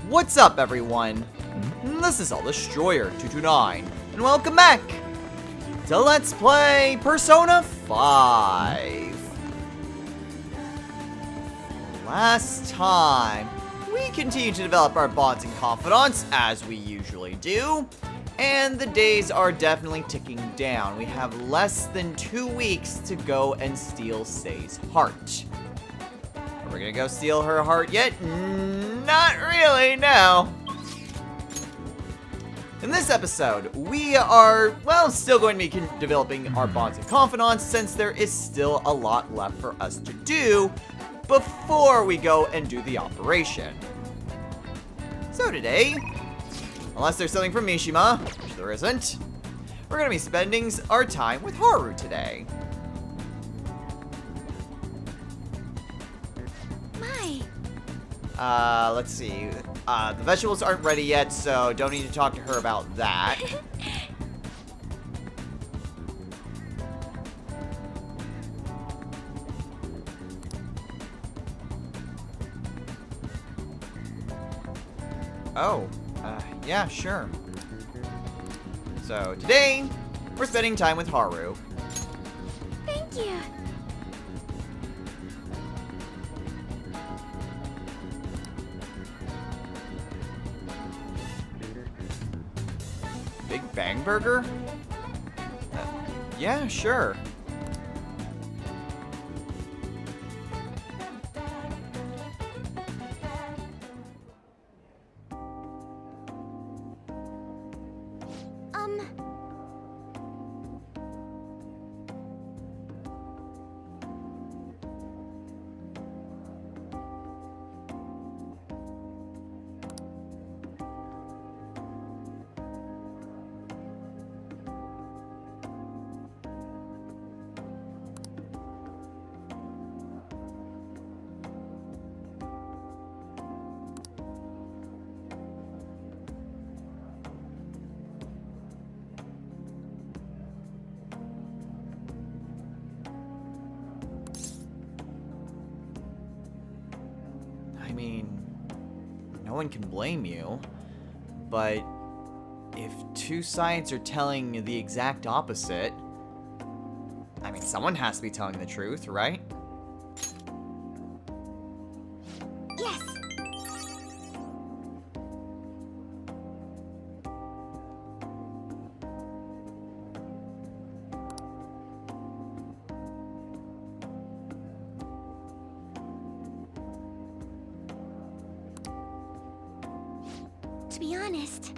What's up, everyone? This is All Destroyer 229, and welcome back to Let's Play Persona 5. Last time, we continued to develop our bonds and confidants, as we usually do, and the days are definitely ticking down. We have less than 2 weeks to go and steal Say's heart. Are we gonna go steal her heart yet? Not really, no. In this episode, we are, well, still going to be developing our bonds and confidants since there is still a lot left for us to do before we go and do the operation. So today, unless there's something from Mishima, which there isn't, we're going to be spending our time with Haru today. Let's see. The vegetables aren't ready yet, so don't need to talk to her about that. Oh, yeah, sure. So today, we're spending time with Haru. Thank you. Big Bang Burger? Yeah, sure. I mean, no one can blame you, but if two sides are telling the exact opposite, I mean, someone has to be telling the truth, right? Yes. To be honest,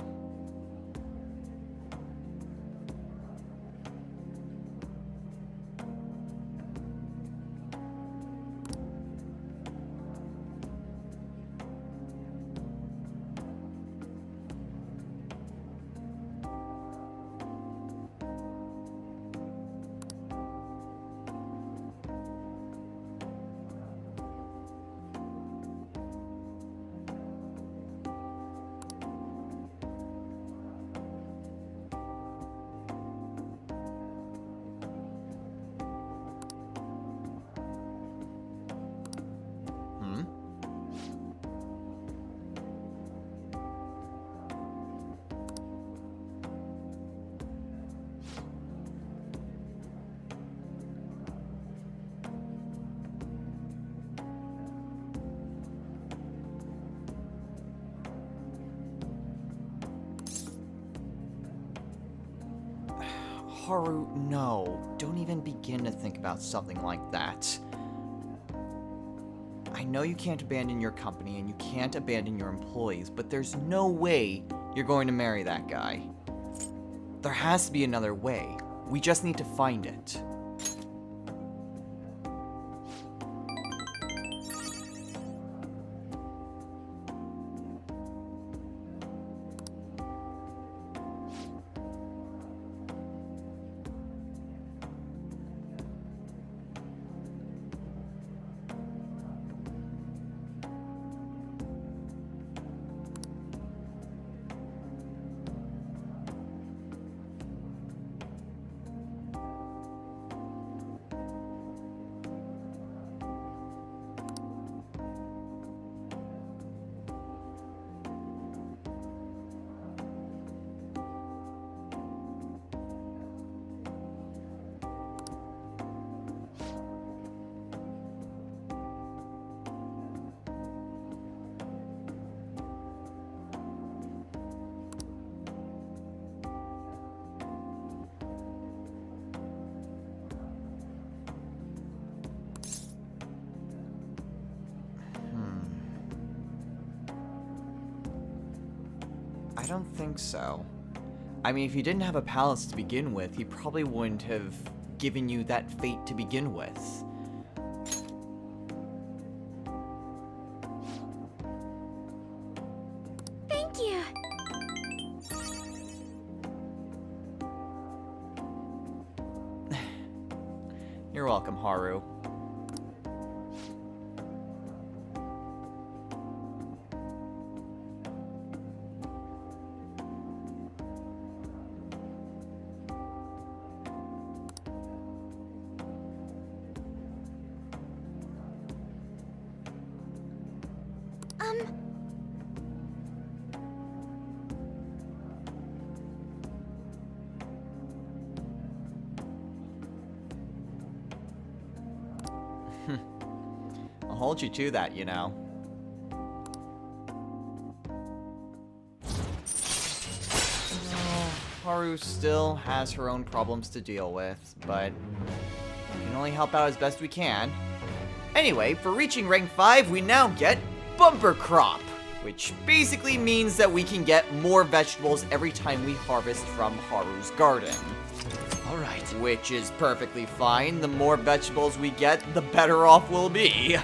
Haru, no. Don't even begin to think about something like that. I know you can't abandon your company and you can't abandon your employees, but there's no way you're going to marry that guy. There has to be another way. We just need to find it. I don't think so. I mean, if he didn't have a palace to begin with, he probably wouldn't have given you that fate to begin with. Thank you. You're welcome, Haru. I'll hold you to that, you know. Haru still has her own problems to deal with, but we can only help out as best we can. Anyway, for reaching rank 5, we now get Bumper Crop, which basically means that we can get more vegetables every time we harvest from Haru's garden. Alright. Which is perfectly fine. The more vegetables we get, the better off we'll be.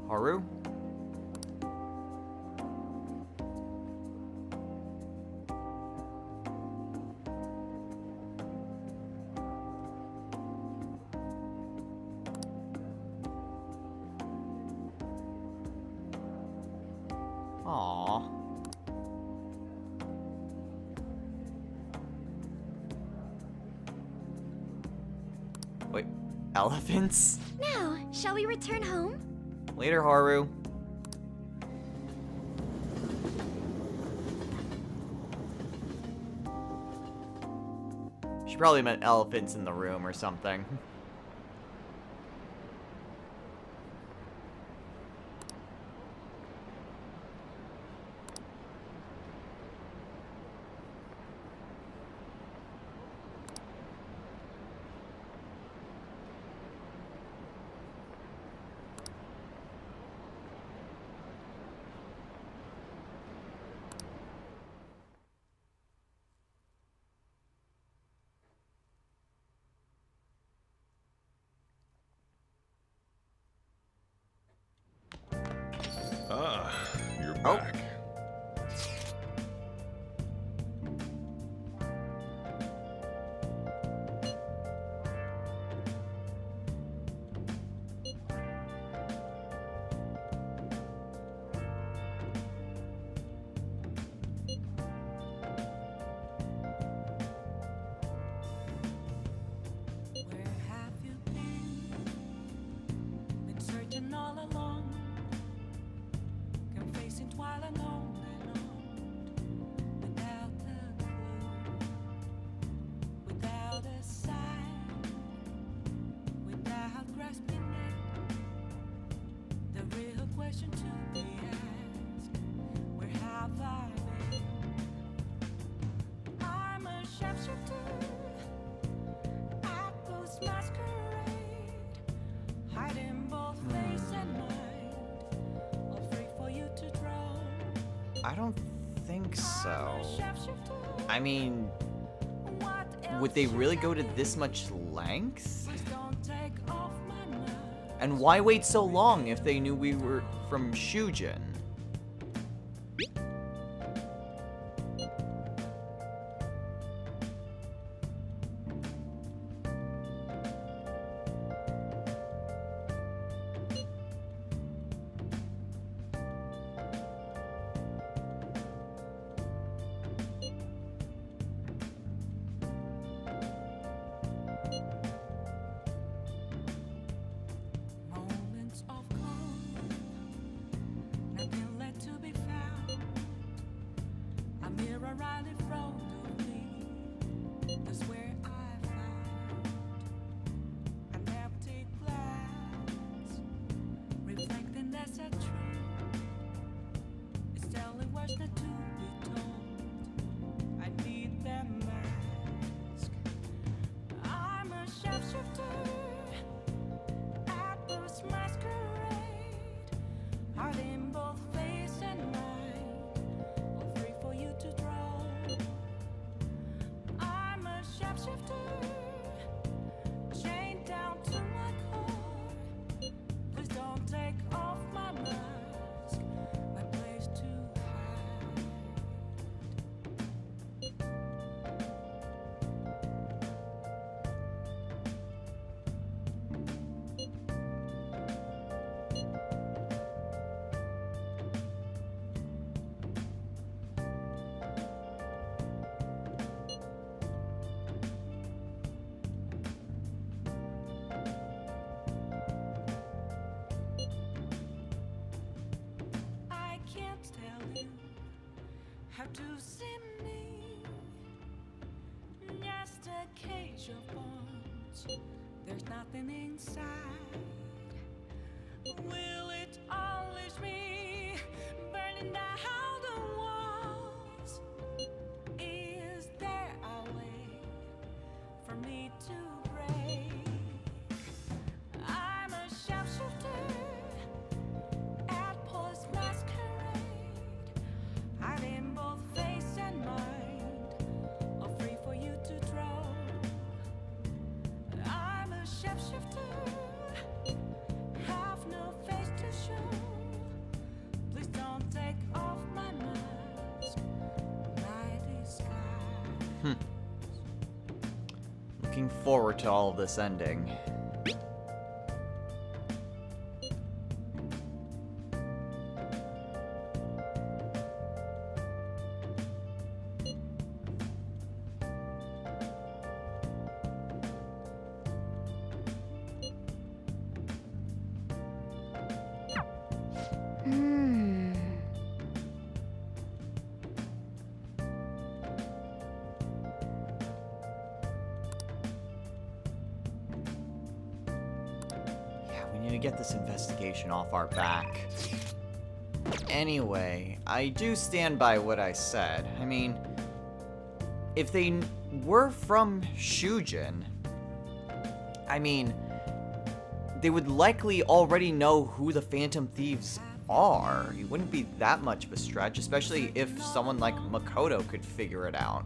Haru? Aww. Wait, elephants? Now, shall we return home? Later, Haru. She probably meant elephants in the room or something. Ah, you're Oh. back. Where have you been? Been searching all along, confessing while alone and on, without a clue, without a sign, without grasping it. The real question to be asked: where have I been? I'm a sharpshooter. Masquerade, hiding both face and mind, afraid for you to drown. I don't think so. I'm a sharpshooter. I mean, What would else they should really I go to do? this much length? Please don't take off my mind. And why wait so long if they knew we were from Shujin? Moments of calm, not have to see me. Just a cage of bones. There's nothing inside. Will it always be burning down the walls? Is there a way for me to break? I'm a sharpshooter at Paul's masquerade. Hiding both face and mind, all free for you to draw. I'm a sharpshooter, have no face to show. Please don't take off my mask, my disguise. Looking forward to all of this ending. We need to get this investigation off our back. Anyway, I do stand by what I said. I mean, if they were from Shujin, I mean, they would likely already know who the Phantom Thieves are. It wouldn't be that much of a stretch, especially if someone like Makoto could figure it out.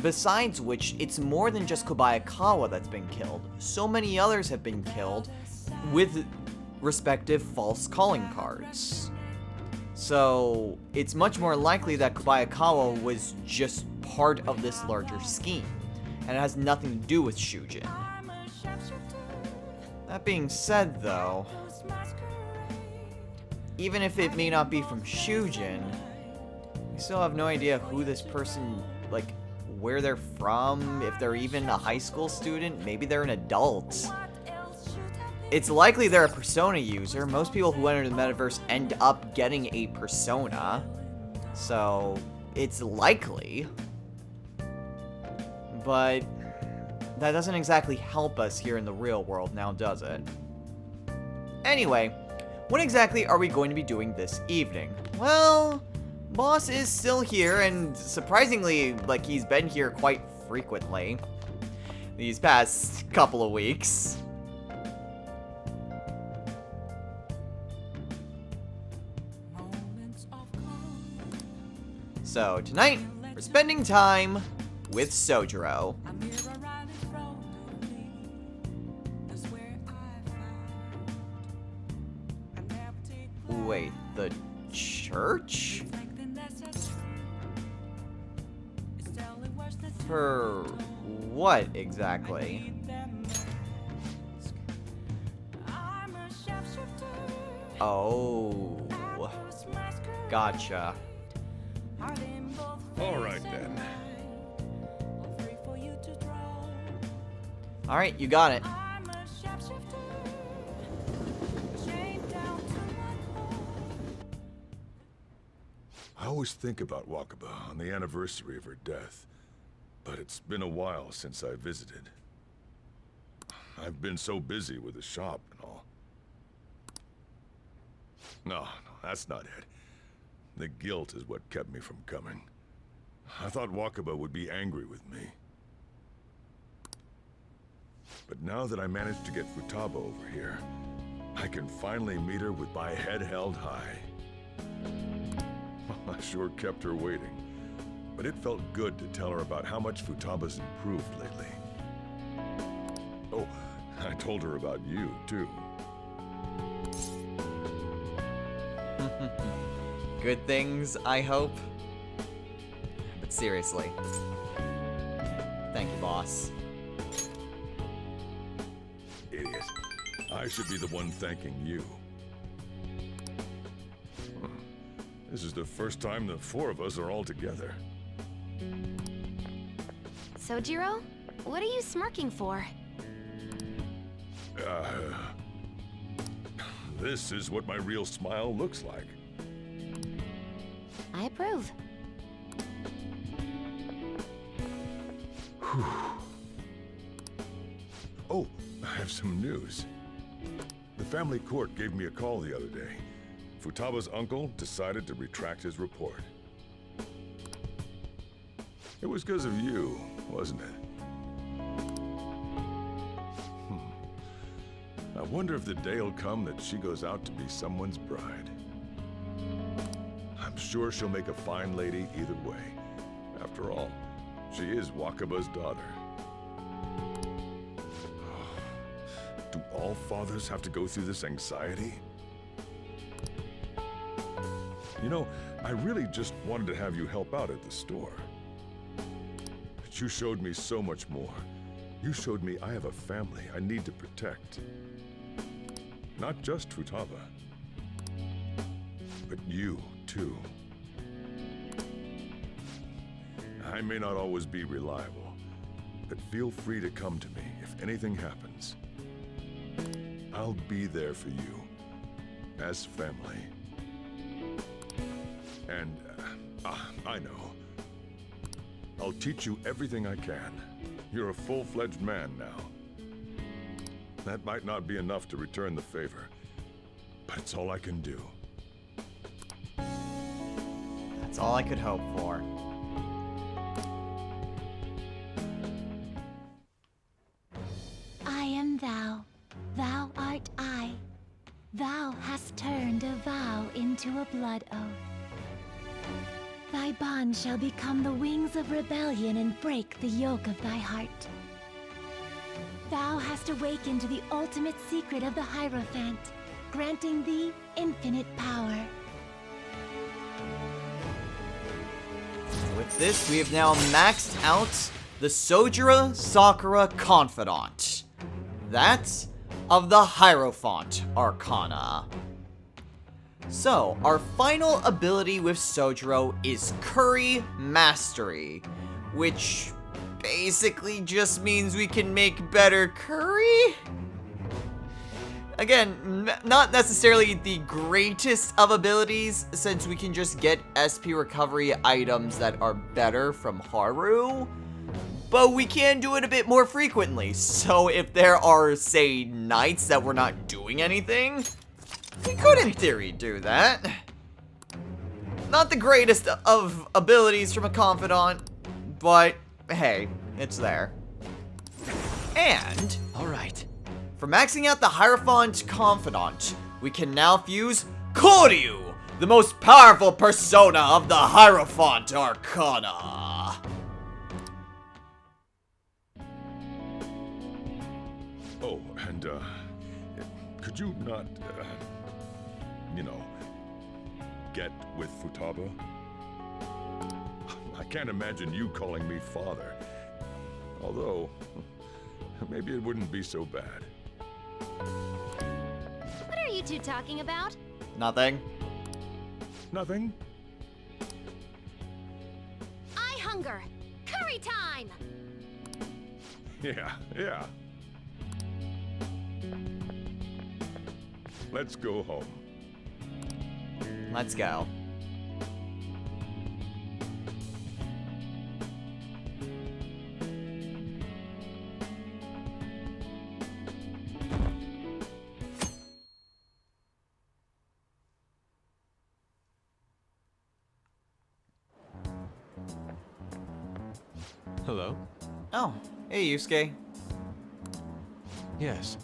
Besides which, it's more than just Kobayakawa that's been killed. So many others have been killed with respective false calling cards. So, it's much more likely that Kobayakawa was just part of this larger scheme, and it has nothing to do with Shujin. That being said, though, even if it may not be from Shujin, we still have no idea who this person, like, where they're from, if they're even a high school student, maybe they're an adult. It's likely they're a persona user. Most people who enter the metaverse end up getting a persona, so it's likely. But that doesn't exactly help us here in the real world now, does it? Anyway, what exactly are we going to be doing this evening? Well, Boss is still here, and surprisingly, like, he's been here quite frequently these past couple of weeks. So, tonight, we're spending time with Sojiro. Wait, the church? For what exactly? Oh, gotcha. Alright then. Alright, you got it. I always think about Wakaba on the anniversary of her death, but it's been a while since I visited. I've been so busy with the shop and all. No, that's not it. The guilt is what kept me from coming. I thought Wakaba would be angry with me. But now that I managed to get Futaba over here, I can finally meet her with my head held high. I sure kept her waiting, but it felt good to tell her about how much Futaba's improved lately. Oh, I told her about you, too. Good things, I hope. But seriously. Thank you, boss. Idiot. I should be the one thanking you. This is the first time the four of us are all together. Sojiro, what are you smirking for? This is what my real smile looks like. I approve. Oh, I have some news. The family court gave me a call the other day. Futaba's uncle decided to retract his report. It was because of you, wasn't it? I wonder if the day will come that she goes out to be someone's bride. I'm sure she'll make a fine lady either way. After all, she is Wakaba's daughter. Do all fathers have to go through this anxiety? You know, I really just wanted to have you help out at the store. But you showed me so much more. You showed me I have a family I need to protect. Not just Futaba, but you, too. I may not always be reliable, but feel free to come to me if anything happens. I'll be there for you, as family. And, I know. I'll teach you everything I can. You're a full-fledged man now. That might not be enough to return the favor, but it's all I can do. That's all I could hope for. I am thou, thou art I. Thou hast turned a vow into a blood oath. Thy bond shall become the wings of rebellion and break the yoke of thy heart. Thou hast awakened to the ultimate secret of the Hierophant, granting thee infinite power. With this, we have now maxed out the Sojira Sakura Confidant. That's of the Hierophant Arcana. So, our final ability with Sojiro is Curry Mastery, which basically just means we can make better curry? Again, not necessarily the greatest of abilities, since we can just get SP recovery items that are better from Haru, but we can do it a bit more frequently. So if there are, say, nights that we're not doing anything, we could in theory do that. Not the greatest of abilities from a confidant, but hey, it's there. And, alright, for maxing out the Hierophant Confidant, we can now fuse Koryu, the most powerful persona of the Hierophant Arcana. Oh, and, could you not, get with Futaba? I can't imagine you calling me father. Although, maybe it wouldn't be so bad. What are you two talking about? Nothing. Nothing? I hunger. Curry time! Yeah. Let's go home. Let's go. Hello? Oh, hey Yusuke. Yes.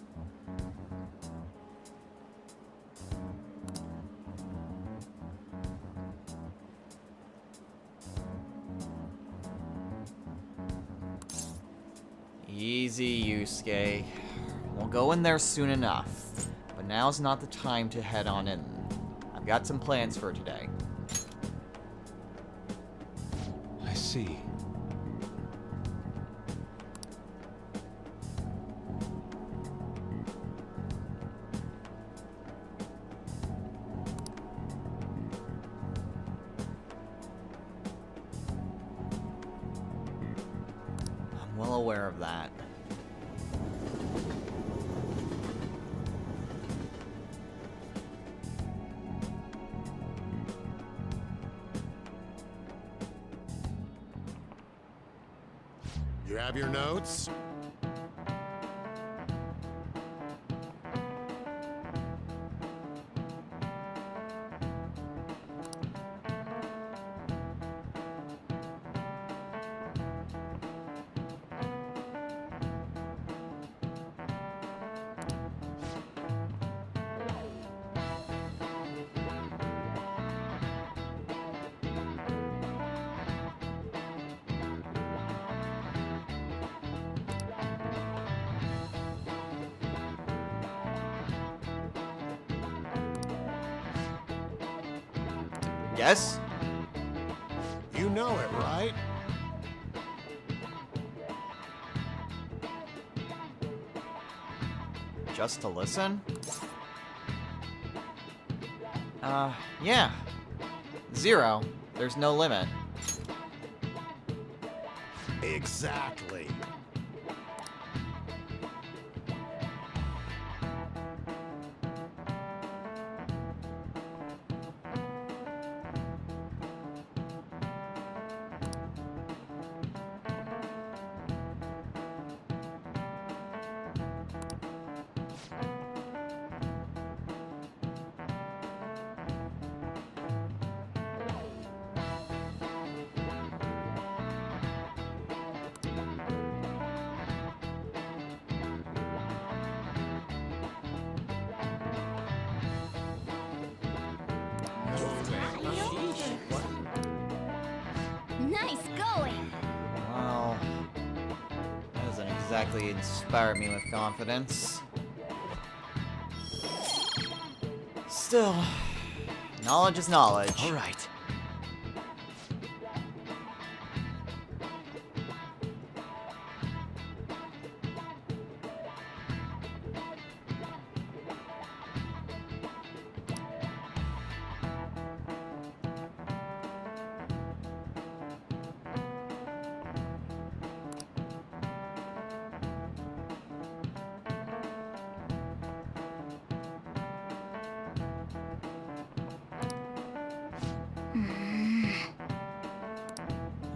Easy, Yusuke. We'll go in there soon enough, but now's not the time to head on in. I've got some plans for today. I see. I'm well aware of that. You have your notes? Yes? You know it, right? Just to listen? Yeah. 0. There's no limit. Exactly. Nice going. Well, that doesn't exactly inspire me with confidence. Still, knowledge is knowledge. All right.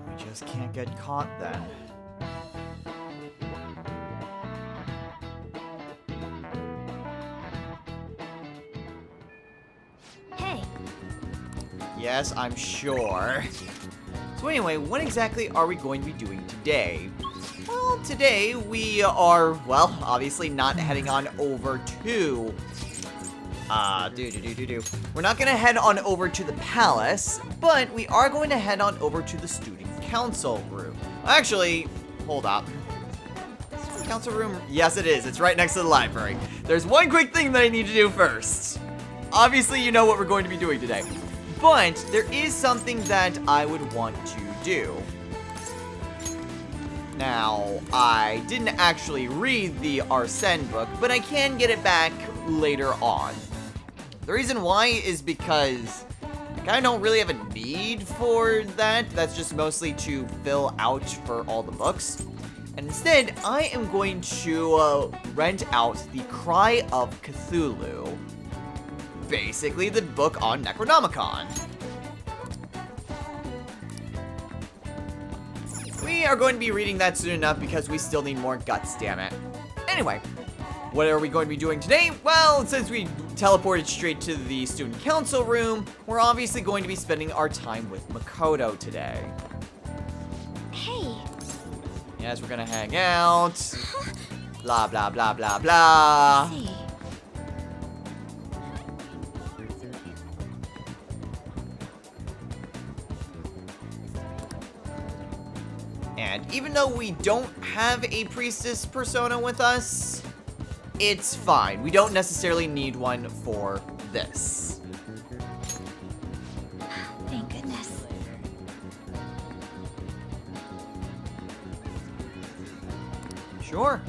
We just can't get caught then. Hey, Yes, I'm sure. So anyway, what exactly are we going to be doing today? Well, today we are, well, obviously not heading on over to... We're not gonna head on over to the palace, but we are going to head on over to the student council room. Actually, hold up. Student council room? Yes, it is. It's right next to the library. There's one quick thing that I need to do first. Obviously, you know what we're going to be doing today. But there is something that I would want to do. Now, I didn't actually read the Arsene book, but I can get it back later on. The reason why is because I kind of don't really have a need for that. That's just mostly to fill out for all the books. And instead, I am going to rent out The Cry of Cthulhu. Basically, the book on Necronomicon. We are going to be reading that soon enough because we still need more guts, damn it. Anyway, what are we going to be doing today? Well, since we teleported straight to the student council room, we're obviously going to be spending our time with Makoto today. hey. Yes, we're gonna hang out. Blah, blah, blah, blah, blah. See. And even though we don't have a priestess persona with us, it's fine. We don't necessarily need one for this. Thank goodness. Sure.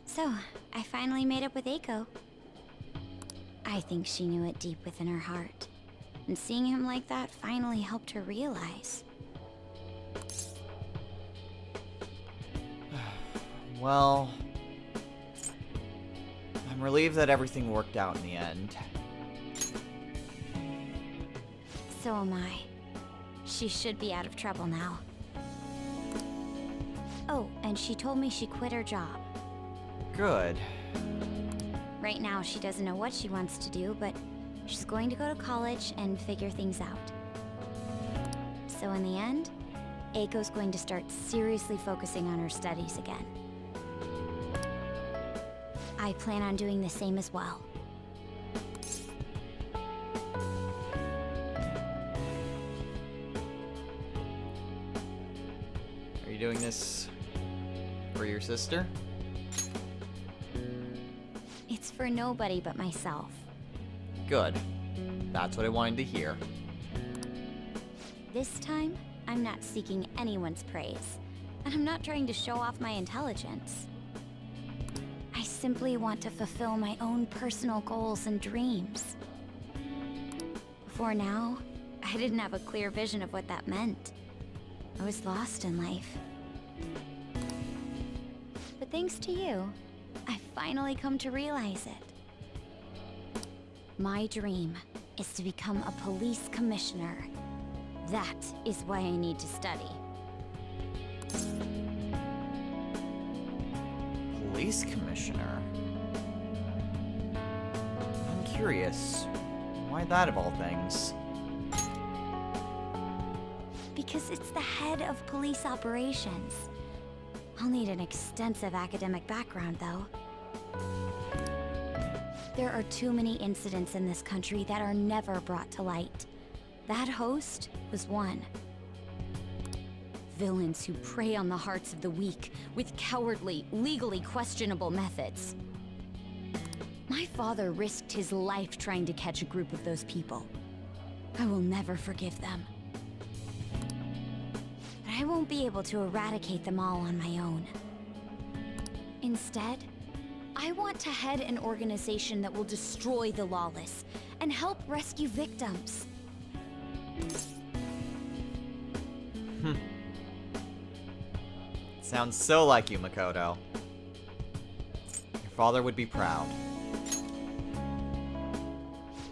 So, I finally made up with Eiko. I think she knew it deep within her heart. And seeing him like that finally helped her realize. Well, I'm relieved that everything worked out in the end. So am I. She should be out of trouble now. Oh, and she told me she quit her job. Good. Right now, she doesn't know what she wants to do, but she's going to go to college and figure things out. So in the end, Eiko's going to start seriously focusing on her studies again. I plan on doing the same as well. Are you doing this for your sister? It's for nobody but myself. Good. That's what I wanted to hear. This time, I'm not seeking anyone's praise, and I'm not trying to show off my intelligence. I simply want to fulfill my own personal goals and dreams. Before now, I didn't have a clear vision of what that meant. I was lost in life. But thanks to you, I finally come to realize it. My dream is to become a police commissioner. That is why I need to study. Police commissioner? I'm curious. Why that of all things? Because it's the head of police operations. I'll need an extensive academic background, though. There are too many incidents in this country that are never brought to light. That host was one. Villains who prey on the hearts of the weak with cowardly, legally questionable methods. My father risked his life trying to catch a group of those people. I will never forgive them. But I won't be able to eradicate them all on my own. Instead, I want to head an organization that will destroy the lawless and help rescue victims. Sounds so like you, Makoto. Your father would be proud.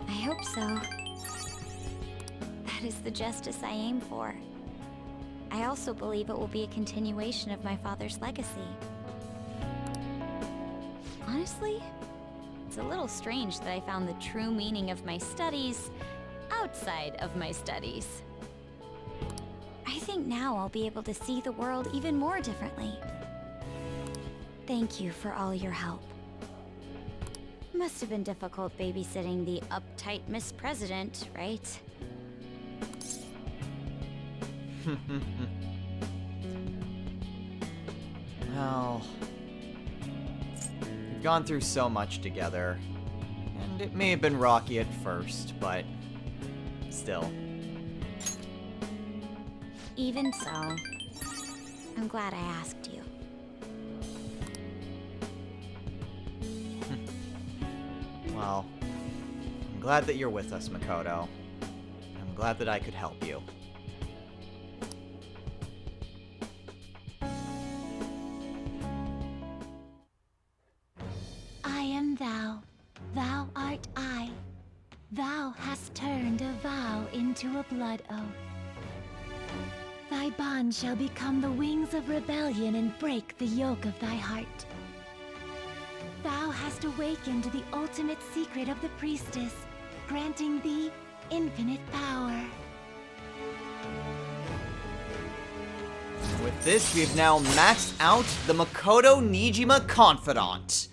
I hope so. That is the justice I aim for. I also believe it will be a continuation of my father's legacy. Honestly, it's a little strange that I found the true meaning of my studies outside of my studies. I think now I'll be able to see the world even more differently. Thank you for all your help. Must have been difficult babysitting the uptight Miss President, right? Well, we've gone through so much together, and it may have been rocky at first, but still. Even so, I'm glad I asked you. Well, I'm glad that you're with us, Makoto. I'm glad that I could help you. I am thou, thou art I. Thou hast turned a vow into a blood oath. Thy bond shall become the wings of rebellion and break the yoke of thy heart. Thou hast awakened the ultimate secret of the priestess, granting thee infinite power. With this, we've now maxed out the Makoto Nijima Confidant.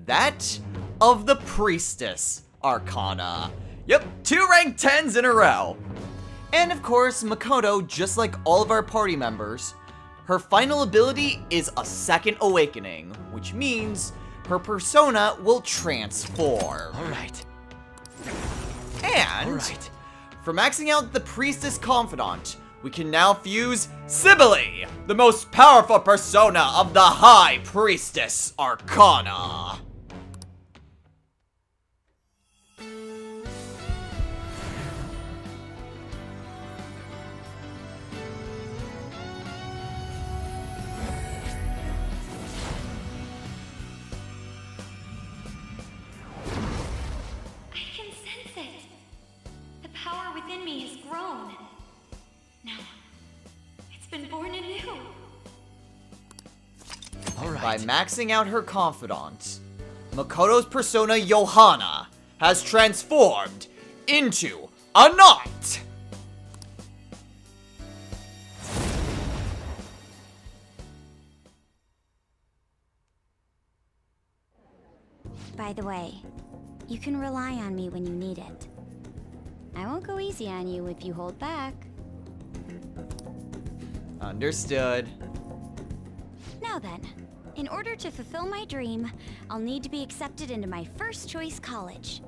That of the Priestess Arcana. Yep, 2 rank 10s in a row. And of course, Makoto, just like all of our party members, her final ability is a second awakening, which means her persona will transform. Alright. And Alright. for maxing out the Priestess Confidant, we can now fuse Sibylle, the most powerful persona of the High Priestess Arcana. By maxing out her confidant, Makoto's persona Johanna has transformed into a knot! By the way, you can rely on me when you need it. I won't go easy on you if you hold back. Understood. Now then, in order to fulfill my dream, I'll need to be accepted into my first choice college.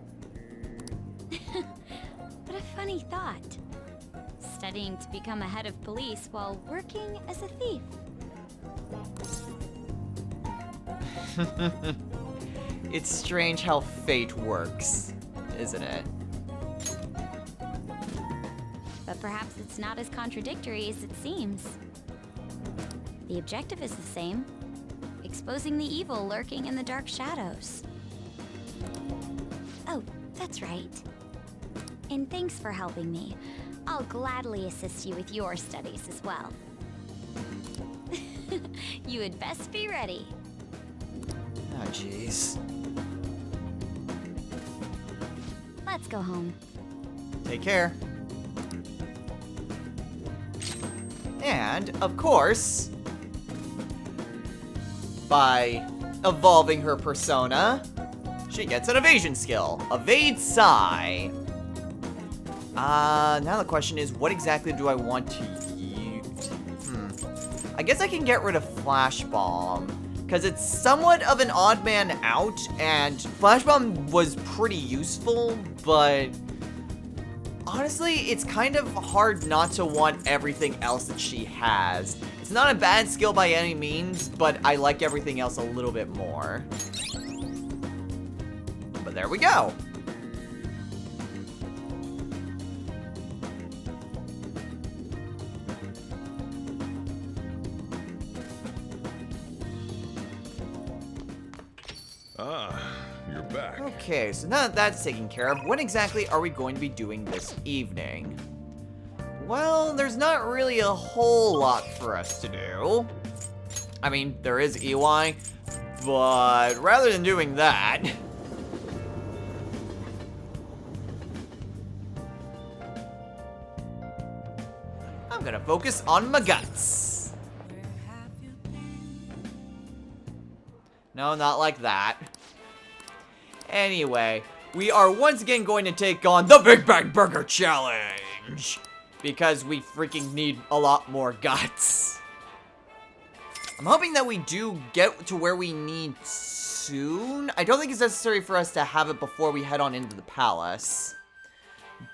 What a funny thought. Studying to become a head of police while working as a thief. It's strange how fate works, isn't it? But perhaps it's not as contradictory as it seems. The objective is the same. Exposing the evil lurking in the dark shadows. Oh, that's right. And thanks for helping me. I'll gladly assist you with your studies as well. You had best be ready. Oh, jeez. Let's go home. Take care. And, of course, by evolving her persona, she gets an evasion skill. Evade Psi. Now the question is, what exactly do I want to use? I guess I can get rid of Flash Bomb, because it's somewhat of an odd man out, and Flash Bomb was pretty useful, but honestly, it's kind of hard not to want everything else that she has. It's not a bad skill by any means, but I like everything else a little bit more. But there we go. Ah, you're back. Okay, so now that that's taken care of, what exactly are we going to be doing this evening? Well, there's not really a whole lot for us to do. I mean, there is EY, but rather than doing that, I'm gonna focus on my guts. No, not like that. Anyway, we are once again going to take on the Big Bang Burger Challenge, because we freaking need a lot more guts. I'm hoping that we do get to where we need soon. I don't think it's necessary for us to have it before we head on into the palace,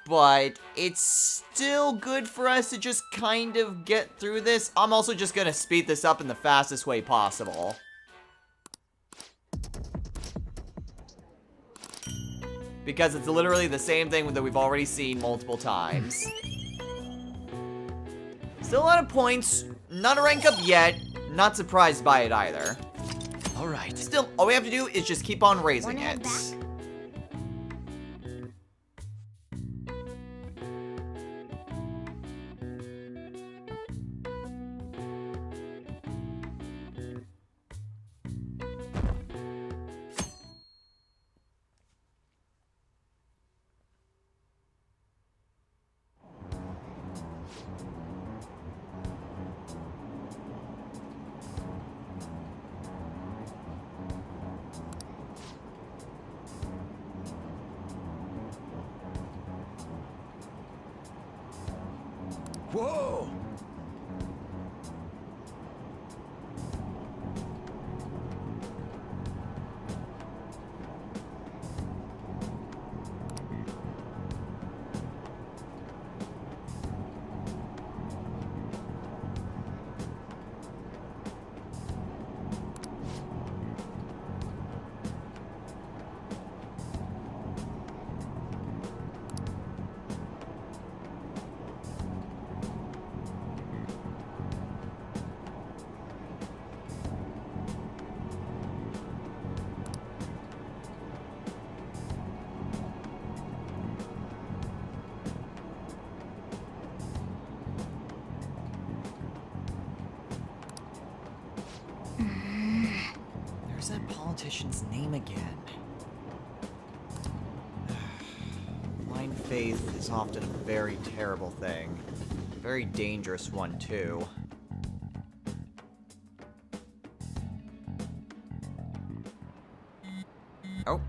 but it's still good for us to just kind of get through this. I'm also just gonna speed this up in the fastest way possible. Because it's literally the same thing that we've already seen multiple times. Still a lot of points. Not a rank up yet. Not surprised by it either. Alright. Still, all we have to do is just keep on raising Wanna head it. back? Whoa! What's that politician's name again? Blind faith is often a very terrible thing. A very dangerous one, too. Oh.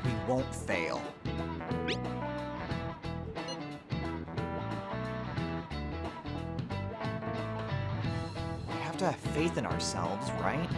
We won't fail. We have to have faith in ourselves, right?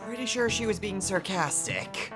Pretty sure she was being sarcastic.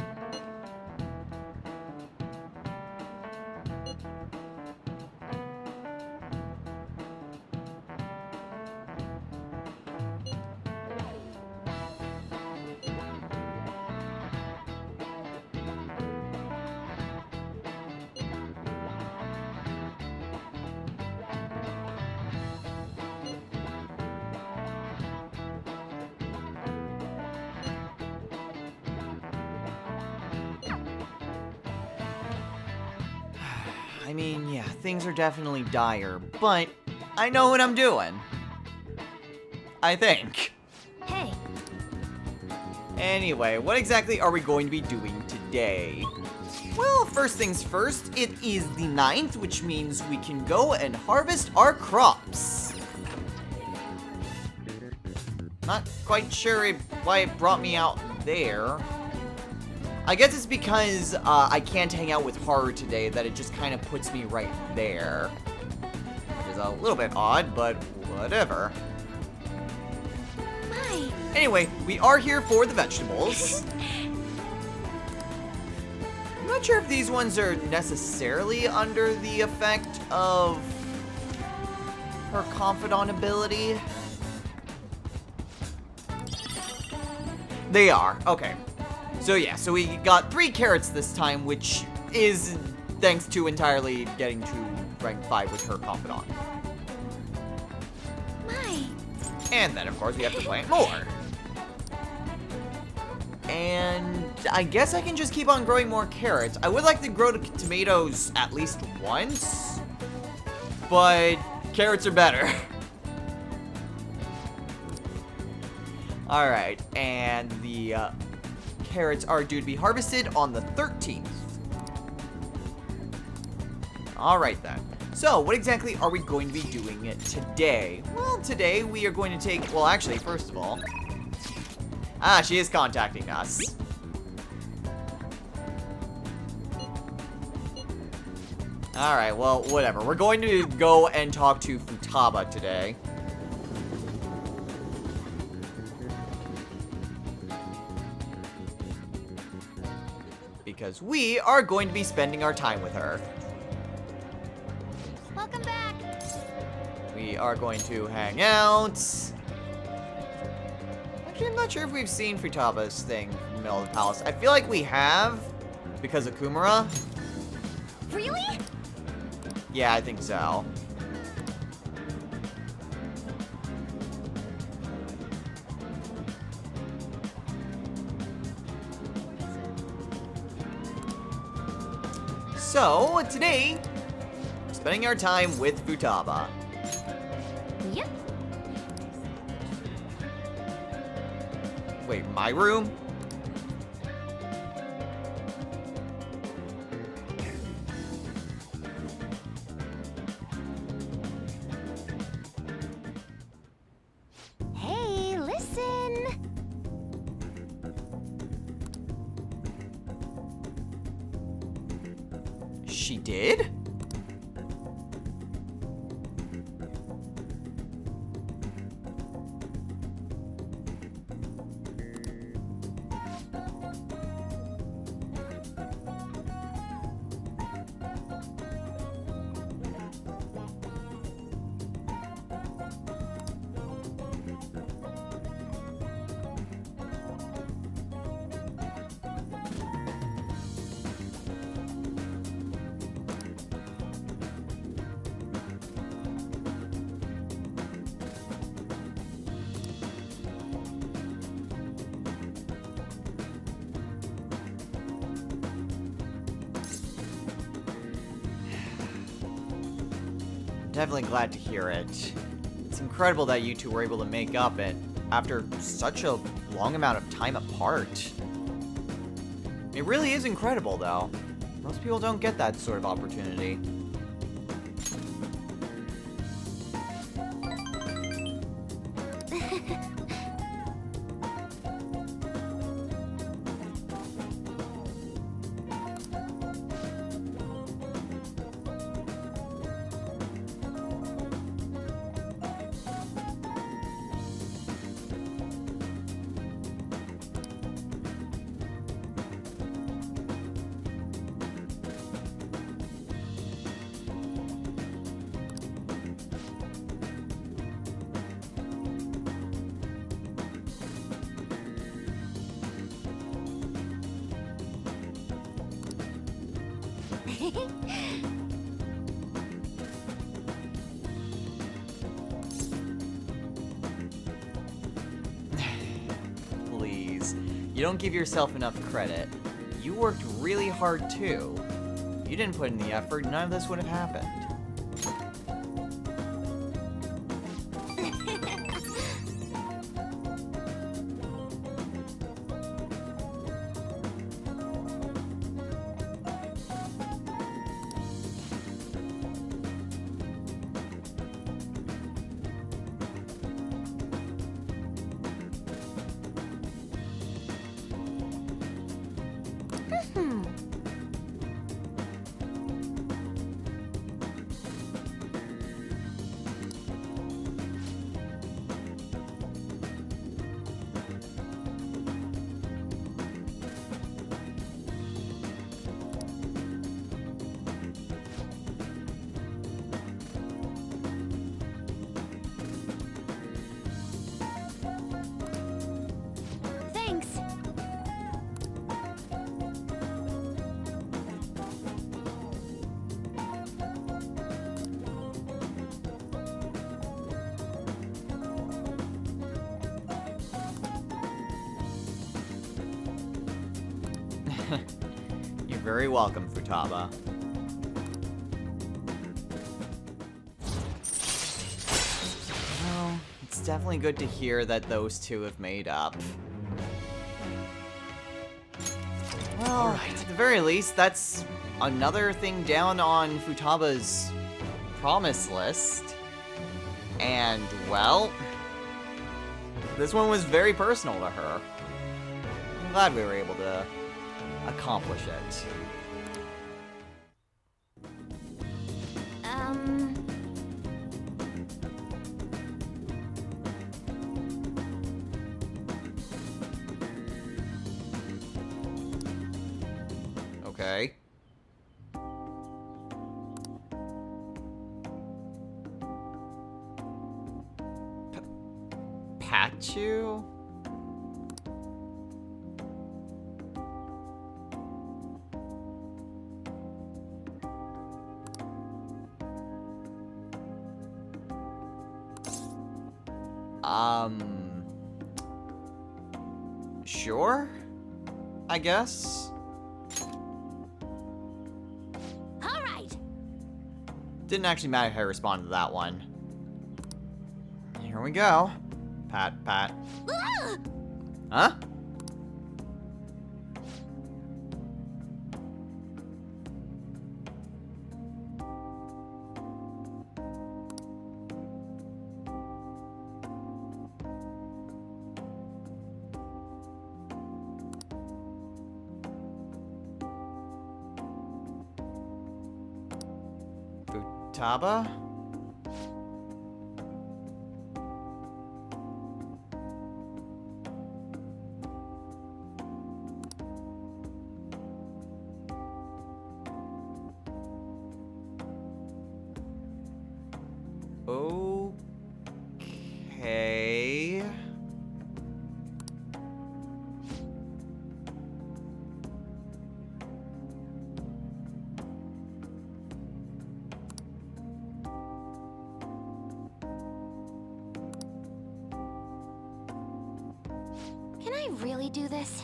I mean, yeah, things are definitely dire, but I know what I'm doing. I think. Hey, Anyway, what exactly are we going to be doing today? Well, first things first, it is the 9th, which means we can go and harvest our crops. Not quite sure why it brought me out there. I guess it's because I can't hang out with Haru today that it just kind of puts me right there. Which is a little bit odd, but whatever. my. Anyway, we are here for the vegetables. I'm not sure if these ones are necessarily under the effect of her confidant ability. They are, okay. So yeah, so we got 3 carrots this time, which is thanks to entirely getting to rank 5 with her confidant. My. And then, of course, we have to plant more. And I guess I can just keep on growing more carrots. I would like to grow tomatoes at least once, but carrots are better. Alright, and the carrots are due to be harvested on the 13th. Alright then. So, what exactly are we going to be doing today? Well, today we are going to take... Well, actually, first of all... she is contacting us. Alright, well, whatever. We're going to go and talk to Futaba today. Because we are going to be spending our time with her. Welcome back. We are going to hang out. Actually, I'm not sure if we've seen Futaba's thing in the middle of the palace. I feel like we have, because of Kumara. Really? Yeah, I think so. So, today, we're spending our time with Futaba. Yep. Wait, my room? Hey, listen. She did? Definitely glad to hear it. It's incredible that you two were able to make up it after such a long amount of time apart. It really is incredible, though. Most people don't get that sort of opportunity. Please, you don't give yourself enough credit. You worked really hard too. If you didn't put in the effort, none of this would have happened. Thanks. You're very welcome, Futaba. Well, it's definitely good to hear that those two have made up. Well, at the very least, that's another thing down on Futaba's promise list. And, well, this one was very personal to her. I'm glad we were able to accomplish it. Okay. Pachu? Sure? I guess? All right. Didn't actually matter how I responded to that one. Here we go. Pat, pat. Ah! Huh? Futaba? Okay. Can I really do this?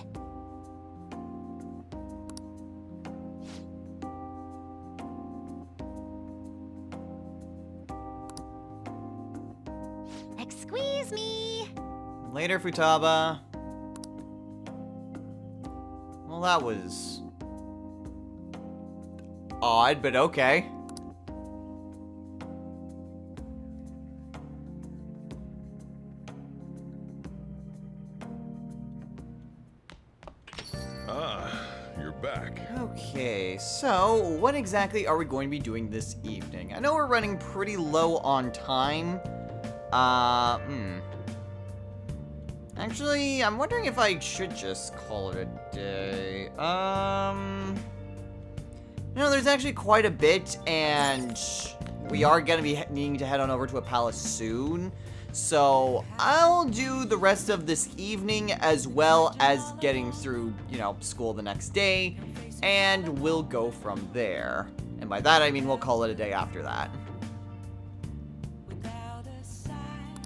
Excuse me. Later, Futaba. Well, that was odd, but okay. Ah, you're back. Okay, so what exactly are we going to be doing this evening? I know we're running pretty low on time. Actually, I'm wondering if I should just call it a day. There's actually quite a bit, and we are gonna be needing to head on over to a palace soon. So I'll do the rest of this evening as well as getting through, school the next day, and we'll go from there. And by that, I mean we'll call it a day after that. Without a sign,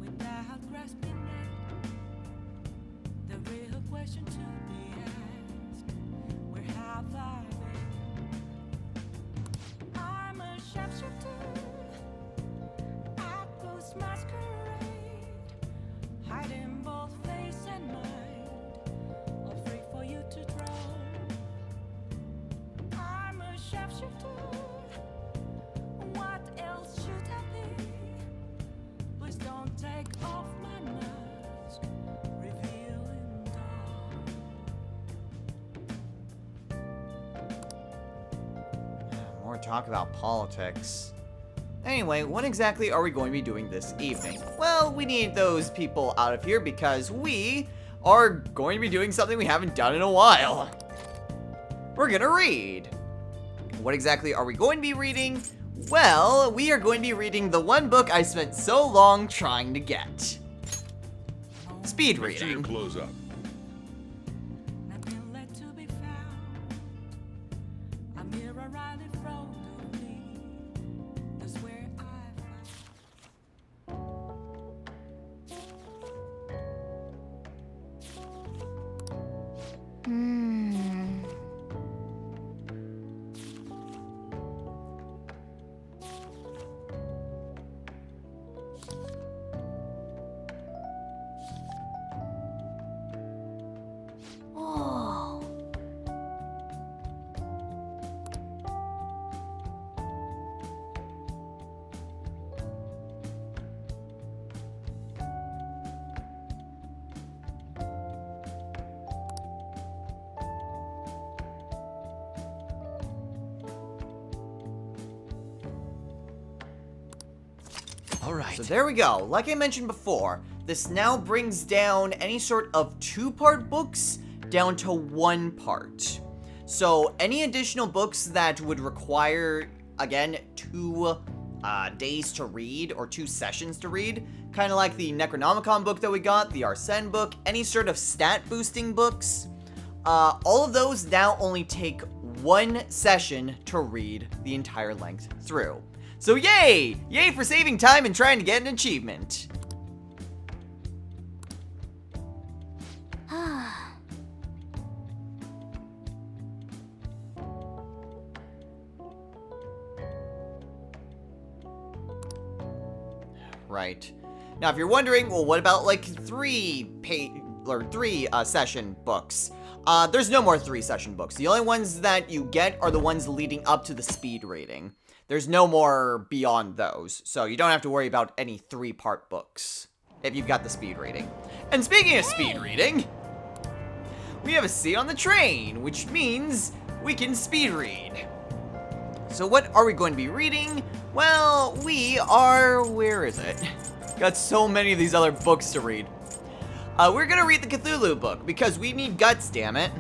without grasping it, the real question to be asked: where have I been? I'm a sharpshooter at close masquerade, hiding both face and mind, all free for you to draw. I'm a sharpshooter. What else should I be? Please don't take off my mask, revealing More talk about politics. Anyway, what exactly are we going to be doing this evening? Well, we need those people out of here because we are going to be doing something we haven't done in a while. We're gonna read. What exactly are we going to be reading? Well, we are going to be reading the one book I spent so long trying to get. Speed Make sure you reading. close up. nothing left to be found. A mirror right in front of me. That's where I find. Whoa. All right. So there we go. Like I mentioned before, this now brings down any sort of two-part books down to one part. So any additional books that would require, again, 2 days to read or 2 sessions to read, kind of like the Necronomicon book that we got, the Arsene book, any sort of stat boosting books, all of those now only take 1 session to read the entire length through. So yay! Yay for saving time and trying to get an achievement. Right. Now, if you're wondering, well, what about like 3 session books? There's no more 3 session books. The only ones that you get are the ones leading up to the speed rating. There's no more beyond those, so you don't have to worry about any 3-part books if you've got the speed rating. And speaking of speed reading, we have a seat on the train, which means we can speed read. So what are we going to be reading? Well, we are... Where is it? Got so many of these other books to read. We're gonna read the Cthulhu book, because we need guts, damn it.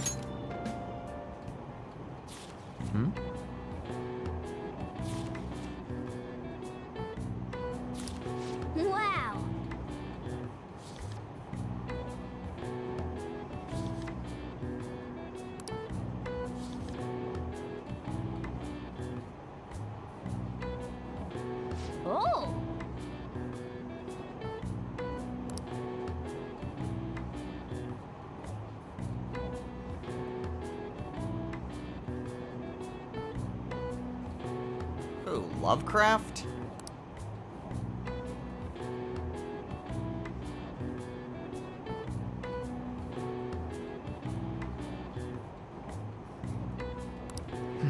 Wow. Oh. Oh, Lovecraft?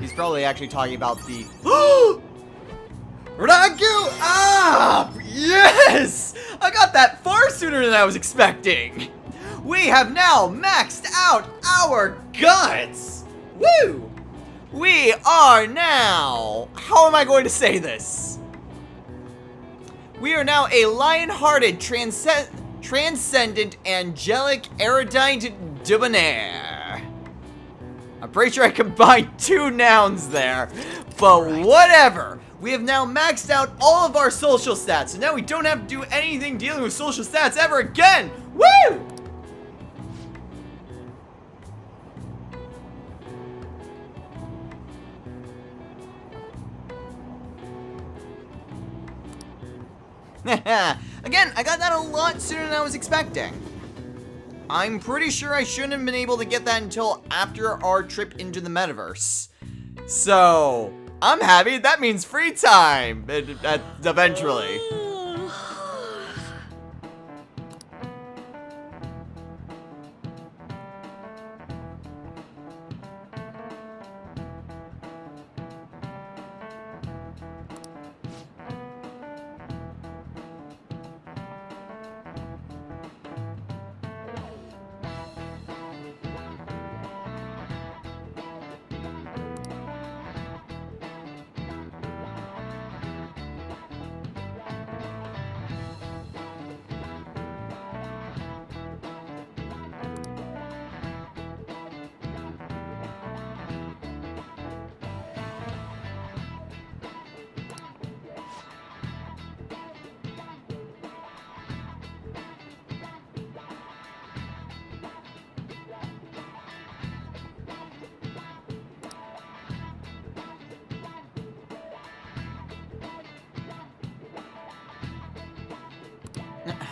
He's probably actually talking about the... Ragu! Ah! Yes! I got that far sooner than I was expecting! We have now maxed out our guts! Woo! We are now... How am I going to say this? We are now a lion-hearted, transcendent, angelic, erudite debonair. I'm pretty sure I combined two nouns there, but whatever. We have now maxed out all of our social stats, so now we don't have to do anything dealing with social stats ever again. Woo! Again, I got that a lot sooner than I was expecting. I'm pretty sure I shouldn't have been able to get that until after our trip into the metaverse. So, I'm happy. That means free time, eventually.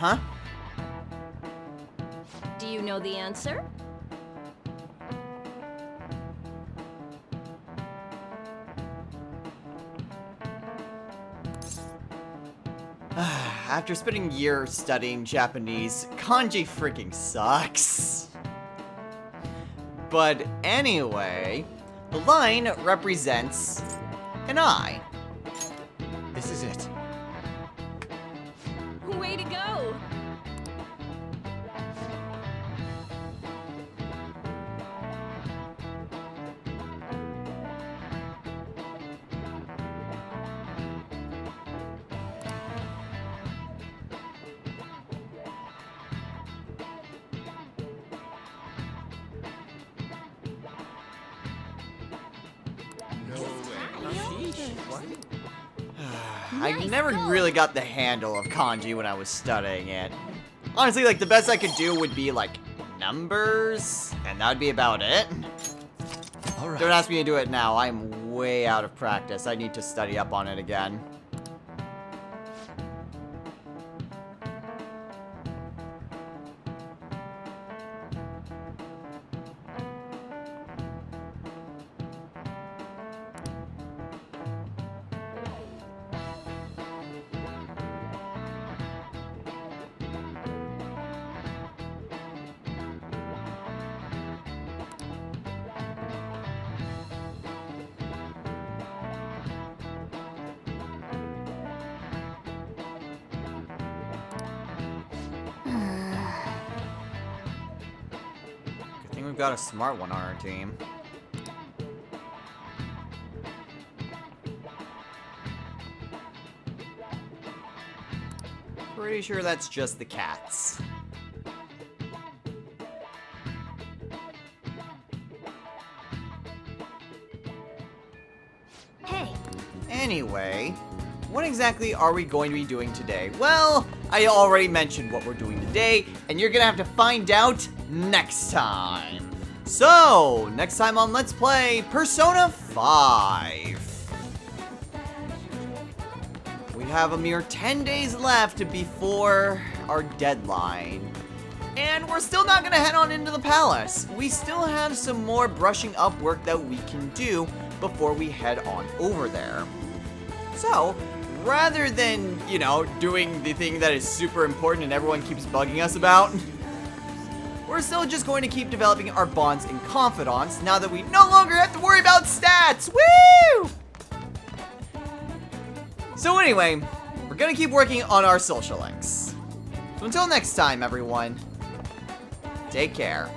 Huh? Do you know the answer? After spending years studying Japanese, kanji freaking sucks. But anyway, the line represents an eye. This is it. Way to go! I Nice never go. really got the handle of kanji when I was studying it. Honestly, like, the best I could do would be, like, numbers, and that would be about it. All right. Don't ask me to do it now. I'm way out of practice. I need to study up on it again. Good thing we've got a smart one on our team. Pretty sure that's just the cats. Hey, Anyway, what exactly are we going to be doing today? Well, I already mentioned what we're doing today, and you're gonna have to find out next time. So, next time on Let's Play Persona 5. We have a mere 10 days left before our deadline. And we're still not gonna head on into the palace. We still have some more brushing up work that we can do before we head on over there. So, rather than, doing the thing that is super important and everyone keeps bugging us about, we're still just going to keep developing our bonds and confidants now that we no longer have to worry about stats. Woo! So anyway, we're gonna keep working on our social links. So until next time, everyone, take care.